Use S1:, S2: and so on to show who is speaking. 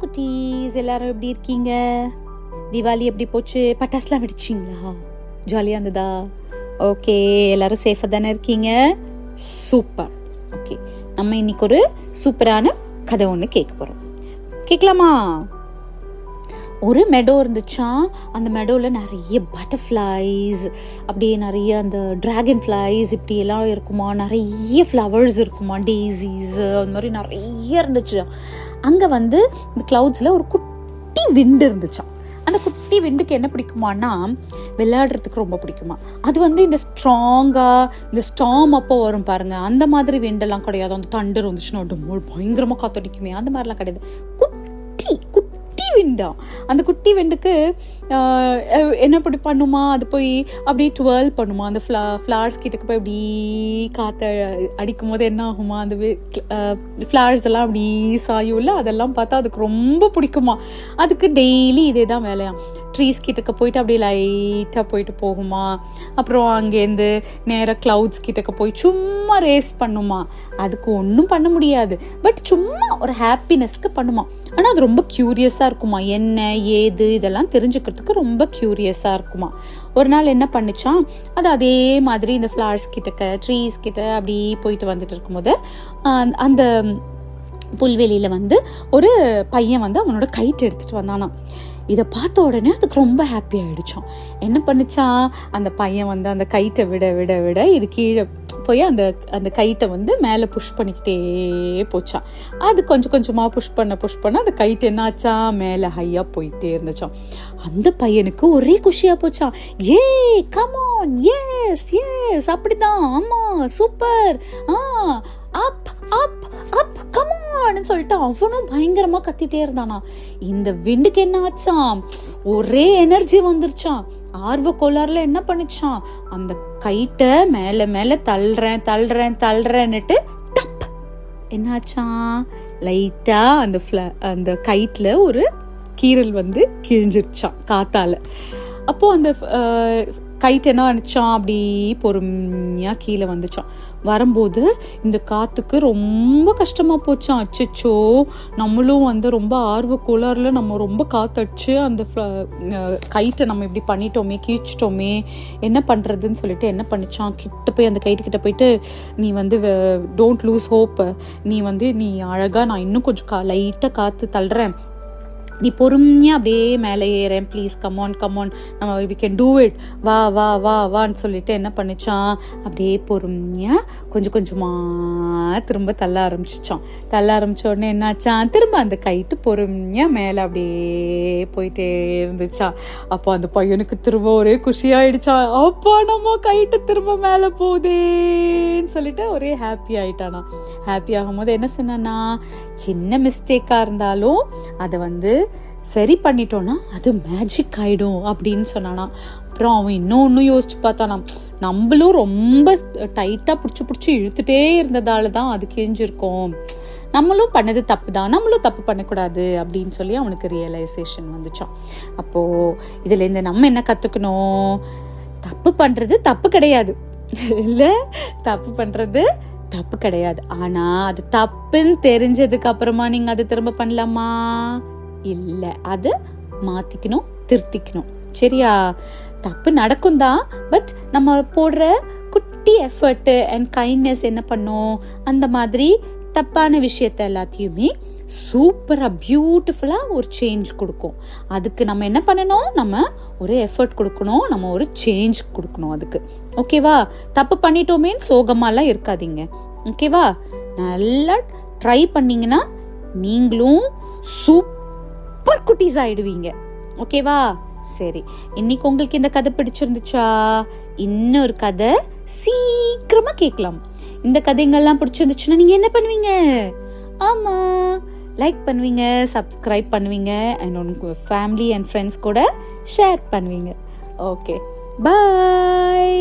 S1: குட்டீஸ், எல்லாரும் எப்படி இருக்கீங்க? தீபாவளி எப்படி போச்சு? பட்டாசுலாம் வெடிச்சிங்களா? ஜாலியாக இருந்ததா? ஓகே, எல்லாரும் சேஃபாக தானே இருக்கீங்க? சூப்பர். ஓகே, நம்ம இன்னைக்கு ஒரு சூப்பரான கதை ஒன்று கேட்க போகிறோம். கேட்கலாமா? ஒரு மெடோ இருந்துச்சான். அந்த மெடோவில் நிறைய பட்டர்ஃப்ளைஸ், அப்படியே நிறைய அந்த ட்ராகன் ஃப்ளைஸ் இப்படி எல்லாம் இருக்குமா, நிறைய ஃப்ளவர்ஸ் இருக்குமா, டேசிஸ், அந்த மாதிரி நிறைய இருந்துச்சு. அங்கே வந்து இந்த க்ளவுட்ஸில் ஒரு குட்டி விண்டு இருந்துச்சான். அந்த குட்டி விண்டுக்கு என்ன பிடிக்குமான்னா, விளையாடுறதுக்கு ரொம்ப பிடிக்குமா. அது வந்து இந்த ஸ்ட்ராங்காக இந்த ஸ்டாம் அப்போ வரும் பாருங்க, அந்த மாதிரி விண்டெல்லாம் கிடையாது. அந்த தண்டர் வந்துச்சுன்னா பயங்கரமாக காத்தடிக்குமே, அந்த மாதிரிலாம் கிடையாது. குட்டி விண்டா. அந்த குட்டி விண்டுக்கு என்ன இப்படி பண்ணுமா, அது போய் அப்படியே டுவெல் பண்ணுமா. அந்த ஃப்ளவர்ஸ் கிட்டக்கு போய் அப்படி காற்ற அடிக்கும் போது என்ன ஆகுமா, அந்த ஃப்ளவர்ஸ் எல்லாம் அப்படி சாயும்ல, அதெல்லாம் பார்த்தா அதுக்கு ரொம்ப பிடிக்குமா. அதுக்கு டெய்லி இதே தான் வேலையா. ட்ரீஸ் கிட்டக்க போயிட்டு அப்படியே லைட்டாக போயிட்டு போகுமா. அப்புறம் அங்கேருந்து நேராக க்ளவுட்ஸ் கிட்டக்க போய் சும்மா ரேஸ் பண்ணுமா. அதுக்கு ஒன்றும் பண்ண முடியாது, பட் சும்மா ஒரு ஹாப்பினஸ்க்கு பண்ணுமா. ஆனால் அது ரொம்ப க்யூரியஸாக இருக்குமா, என்ன ஏது இதெல்லாம் தெரிஞ்சுக்கிறதுக்கு ரொம்ப க்யூரியஸாக இருக்குமா. ஒரு நாள் என்ன பண்ணிச்சான், அது அதே மாதிரி இந்த ஃப்ளவர்ஸ் கிட்டக்க ட்ரீஸ் கிட்ட அப்படி போயிட்டு வந்துட்டு இருக்கும்போது அந்த புல்வெளியில் வந்து ஒரு பையன் வந்து அவனோட கைட்டு எடுத்துகிட்டு வந்தானா. இதை பார்த்த உடனே அதுக்கு ரொம்ப ஹாப்பி ஆகிடுச்சான். என்ன பண்ணிச்சான், அந்த பையன் வந்து அந்த கைட்டை விட விட விட இது கீழே போய் அந்த அந்த கைட்டை வந்து மேலே புஷ் பண்ணிக்கிட்டே போச்சான். அது கொஞ்சம் கொஞ்சமாக புஷ் பண்ண அந்த கைட்டு என்ன ஆச்சான், மேலே ஹையாக போயிட்டே இருந்துச்சான். அந்த பையனுக்கு ஒரே குஷியாக போச்சான். ஏ கமான், எஸ் எஸ் அப்படிதான், ஆமாம் சூப்பர், அப் அப் அப் கமான்னு சொல்லிட்டு அவனும் பயங்கரமா கத்திட்டே இருந்தானா. இந்த விண்டுக்கு என்ன ஆச்சான், ஒரே எனர்ஜி வந்துருச்சான். ஆர்வ கோளாறுல என்ன பண்ணிச்சான், அந்த கைட்டை மேல மேல தள்ளுறேன்னுட்டு டப் என்ன ஆச்சான், லைட்டா அந்த கைட்ல ஒரு கீறல் வந்து கிழிஞ்சிருச்சான் காத்தால. அப்போ அந்த கைட்டு என்ன நினச்சான், அப்படி பொறுமையாக கீழே வந்துச்சான். வரும்போது இந்த காற்றுக்கு ரொம்ப கஷ்டமாக போச்சான். அச்சோ, நம்மளும் வந்து ரொம்ப ஆர்வ கோளாறுல நம்ம ரொம்ப காத்தடிச்சு அந்த கைட்டை நம்ம இப்படி பண்ணிட்டோமே, கீழ்ச்சிட்டோமே, என்ன பண்ணுறதுன்னு சொல்லிட்டு என்ன பண்ணிச்சான், கிட்ட போய் அந்த கைட்டுக்கிட்ட போயிட்டு, நீ வந்து டோன்ட் லூஸ் ஹோப், நீ அழகாக, நான் இன்னும் கொஞ்சம் லைட்டாக காற்று தள்ளுறேன், நீ பொறுமையாக அப்படியே மேலே ஏறேன், ப்ளீஸ் கமான் நம்ம வி கேன் டூ இட், வான்னு சொல்லிட்டு என்ன பண்ணிச்சான், அப்படியே பொறுமையாக கொஞ்சம் கொஞ்சமாக திரும்ப தள்ள ஆரம்பிச்ச உடனே என்னாச்சான், திரும்ப அந்த கைட்டு பொறுமையாக மேலே அப்படியே போயிட்டே இருந்துச்சா. அப்போ அந்த பையனுக்கு திரும்ப ஒரே குஷியாயிடுச்சான். அப்போ நம்ம கைட்டு திரும்ப மேலே போகுதேன்னு சொல்லிட்டு ஒரே ஹாப்பி ஆயிட்டானா. ஹாப்பி ஆகும்போது என்ன சொன்னானா, சின்ன மிஸ்டேக்காக இருந்தாலும் அதை வந்து சரி பண்ணிட்டோன்னா அது மேஜிக் ஆயிடும் அப்படின்னு சொன்னானா. அப்புறம் அவன் இன்னொன்னு யோசிச்சு பார்த்தானா, நம்மளும் ரொம்ப டைட்டா பிடிச்சி இழுத்துட்டே இருந்ததால தான் அது கிழிஞ்சிருக்கோம், நம்மளும் பண்ணது தப்பு தான், நம்மளும் தப்பு பண்ணக்கூடாது அப்படின்னு சொல்லி அவனுக்கு ரியலைசேஷன் வந்துச்சான். அப்போ இதுல இருந்து நம்ம என்ன கத்துக்கணும், தப்பு பண்றது தப்பு கிடையாது இல்ல, தப்பு பண்றது தப்பு கிடையாது. ஆனா அது தப்புன்னு தெரிஞ்சதுக்கு அப்புறமா நீங்க அது திரும்ப பண்ணலாமா? இல்ல, அது மாத்திக்கணும், திருத்திக்கணும். சரியா? தப்பு நடக்கும் தான், பட் நம்ம போடுற குட்டி எஃபர்ட் அண்ட் கைண்ட்னஸ் என்ன பண்ணும், அந்த மாதிரி தப்பான விஷயத்த எல்லாத்தையுமே சூப்பரா பியூட்டிஃபுல்லா ஒரு சேஞ்ச் கொடுக்கும். அதுக்கு நம்ம என்ன பண்ணணும், நம்ம ஒரு எஃபர்ட் கொடுக்கணும், நம்ம ஒரு சேஞ்ச் கொடுக்கணும் அதுக்கு. ஓகேவா? தப்பு பண்ணிட்டோமேன்னு சோகமாலாம் இருக்காதீங்க. ஓகேவா? நல்லா ட்ரை பண்ணீங்கன்னா நீங்களும் சூப்பர் குட்டீஸ் ஆயிடுவீங்க. ஓகேவா? சரி, இன்னைக்கு உங்களுக்கு இந்த கதை பிடிச்சிருந்துச்சா? இன்னொரு கதை சீக்கிரமா கேட்கலாம். இந்த கதைங்கள்லாம் பிடிச்சிருந்துச்சுன்னா நீங்க என்ன பண்ணுவீங்க? ஆமா, லைக் பண்ணுவீங்க, சப்ஸ்கிரைப் பண்ணுவீங்க, அண்ட் உங்க ஃபேமிலி அண்ட் ஃப்ரெண்ட்ஸ் கூட ஷேர் பண்ணுவீங்க. ஓகே, பாய்.